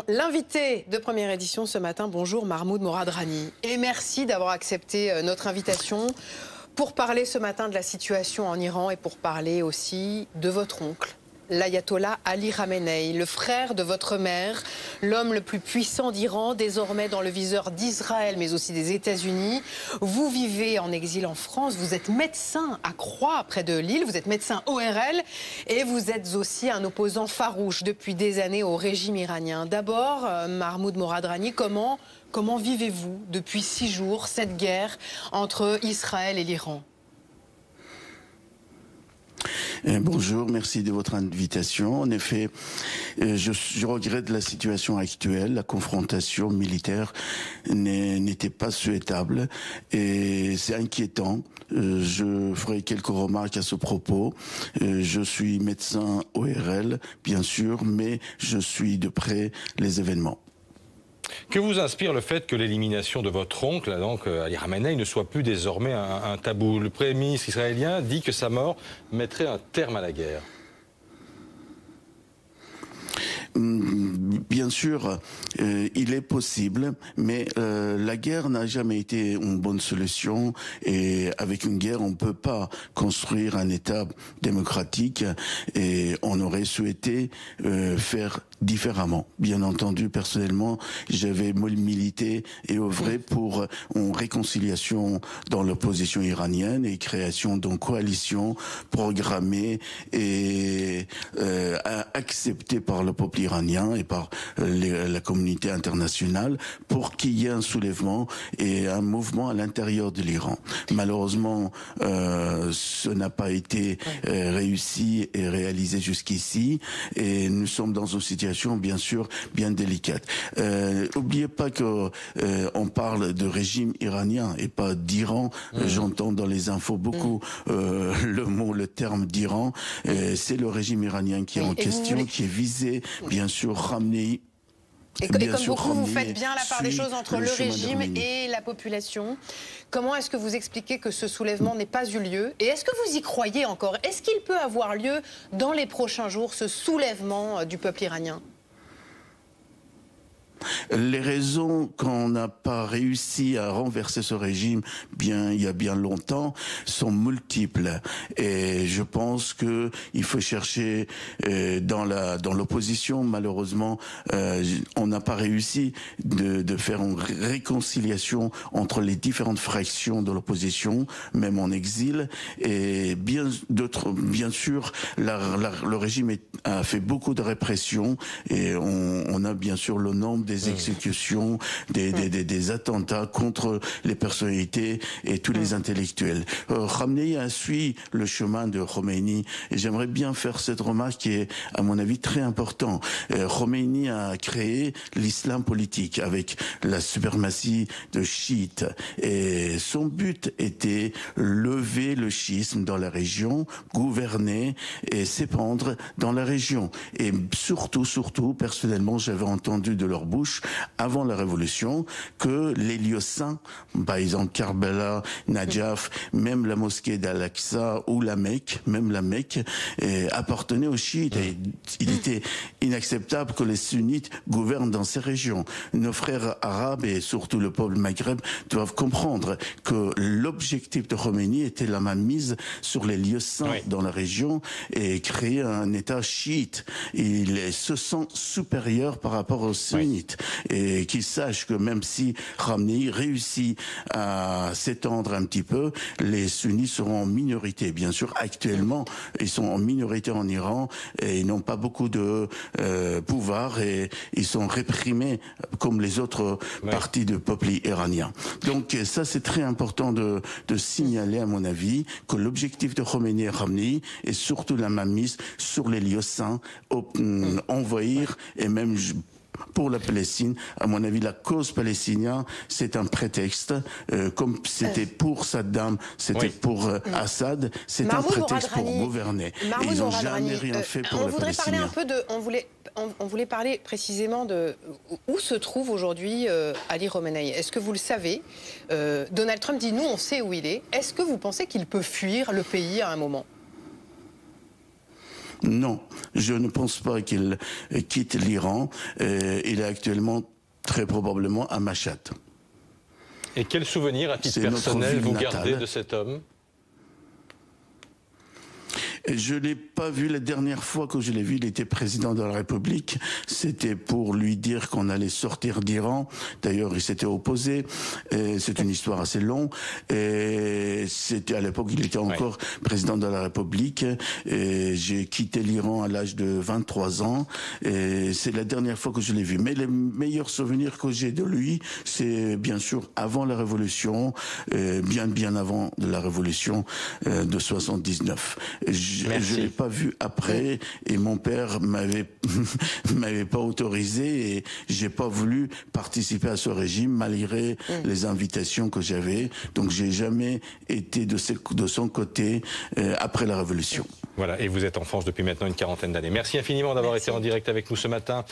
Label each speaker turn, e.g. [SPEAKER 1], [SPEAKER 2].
[SPEAKER 1] L'invité de première édition ce matin, bonjour Mahmoud Moradrani. Et merci d'avoir accepté notre invitation pour parler ce matin de la situation en Iran et pour parler aussi de votre oncle, l'ayatollah Ali Khamenei, le frère de votre mère, l'homme le plus puissant d'Iran, désormais dans le viseur d'Israël, mais aussi des États-Unis. Vous vivez en exil en France, vous êtes médecin à Croix, près de Lille, vous êtes médecin ORL et vous êtes aussi un opposant farouche depuis des années au régime iranien. D'abord, Mahmoud Moradrani, comment vivez-vous depuis 6 jours cette guerre entre Israël et l'Iran ?
[SPEAKER 2] Bonjour, merci de votre invitation. En effet, je regrette la situation actuelle. La confrontation militaire n'était pas souhaitable et c'est inquiétant. Je ferai quelques remarques à ce propos. Je suis médecin ORL, bien sûr, mais je suis de près les événements.
[SPEAKER 3] Que vous inspire le fait que l'élimination de votre oncle, donc Ali Khamenei, ne soit plus désormais un tabou? Le Premier ministre israélien dit que sa mort mettrait un terme à la guerre.
[SPEAKER 2] Bien sûr, il est possible, mais la guerre n'a jamais été une bonne solution et avec une guerre, on ne peut pas construire un État démocratique et on aurait souhaité faire différemment. Bien entendu, personnellement, j'avais milité et œuvré pour une réconciliation dans l'opposition iranienne et création d'une coalition programmée et acceptée par le peuple iranien et par la communauté internationale pour qu'il y ait un soulèvement et un mouvement à l'intérieur de l'Iran. Malheureusement, ce n'a pas été réussi et réalisé jusqu'ici et nous sommes dans une situation bien sûr bien délicate. N'oubliez pas que on parle de régime iranien et pas d'Iran. J'entends dans les infos beaucoup le terme d'Iran. C'est le régime iranien qui est en question, qui est visé, bien sûr, Khamenei.
[SPEAKER 1] Et comme vous faites bien la part des choses entre le régime et la population. Comment est-ce que vous expliquez que ce soulèvement n'ait pas eu lieu? Et est-ce que vous y croyez encore? Est-ce qu'il peut avoir lieu dans les prochains jours, ce soulèvement du peuple iranien?
[SPEAKER 2] Les raisons qu'on n'a pas réussi à renverser ce régime il y a bien longtemps sont multiples et je pense que il faut chercher dans l'opposition. Malheureusement, on n'a pas réussi de faire une réconciliation entre les différentes fractions de l'opposition, même en exil. Et bien sûr, le régime a fait beaucoup de répression et on a bien sûr le nombre des exécutions, des attentats contre les personnalités et tous les intellectuels. Khamenei a suivi le chemin de Khomeini et j'aimerais bien faire cette remarque qui est à mon avis très importante. Khomeini a créé l'islam politique avec la suprématie de chiites et son but était lever le chiisme dans la région, gouverner et s'épandre dans la région. Et surtout, personnellement, j'avais entendu de leur bouche avant la révolution que les lieux saints, par exemple Karbala, Najaf, même la mosquée d'Al-Aqsa ou la Mecque, appartenaient aux chiites. Et il était inacceptable que les sunnites gouvernent dans ces régions. Nos frères arabes et surtout le peuple maghreb doivent comprendre que l'objectif de Khomeini était la mainmise sur les lieux saints dans la région et créer un État chiite. Il se sent supérieur par rapport aux sunnites. Et qu'ils sachent que même si Khamenei réussit à s'étendre un petit peu, les sunnites seront en minorité. Bien sûr, actuellement, ils sont en minorité en Iran et ils n'ont pas beaucoup de pouvoir et ils sont réprimés comme les autres parties du peuple iranien. Donc ça, c'est très important de signaler, à mon avis, que l'objectif de Khomeini et Khamenei est surtout la mainmise sur les lieux saints, envahir et même pour la Palestine. À mon avis, la cause palestinienne, c'est un prétexte. Comme c'était pour Saddam, c'était pour Assad, c'est un prétexte pour gouverner. Et ils n'ont jamais rien fait pour les Palestiniens.
[SPEAKER 1] On voulait parler précisément de où se trouve aujourd'hui Ali Khamenei. Est-ce que vous le savez? Donald Trump dit nous, on sait où il est. Est-ce que vous pensez qu'il peut fuir le pays à un moment?
[SPEAKER 2] Non, je ne pense pas qu'il quitte l'Iran. Il est actuellement très probablement à Machhad.
[SPEAKER 3] Et quel souvenir, à titre personnel, vous gardez de cet homme ?
[SPEAKER 2] Je ne l'ai pas vu la dernière fois que je l'ai vu, il était président de la République. C'était pour lui dire qu'on allait sortir d'Iran. D'ailleurs, il s'était opposé. C'est une histoire assez longue. Et c'était à l'époque, il était encore président de la République. Et j'ai quitté l'Iran à l'âge de 23 ans. Et c'est la dernière fois que je l'ai vu. Mais les meilleurs souvenirs que j'ai de lui, c'est bien sûr avant la Révolution, bien avant de la Révolution de 79. Je ne l'ai pas vu après et mon père m'avait pas autorisé et j'ai pas voulu participer à ce régime malgré les invitations que j'avais. Donc j'ai jamais été de son côté après la Révolution.
[SPEAKER 3] Voilà, et vous êtes en France depuis maintenant une quarantaine d'années. Merci infiniment d'avoir été en direct avec nous ce matin.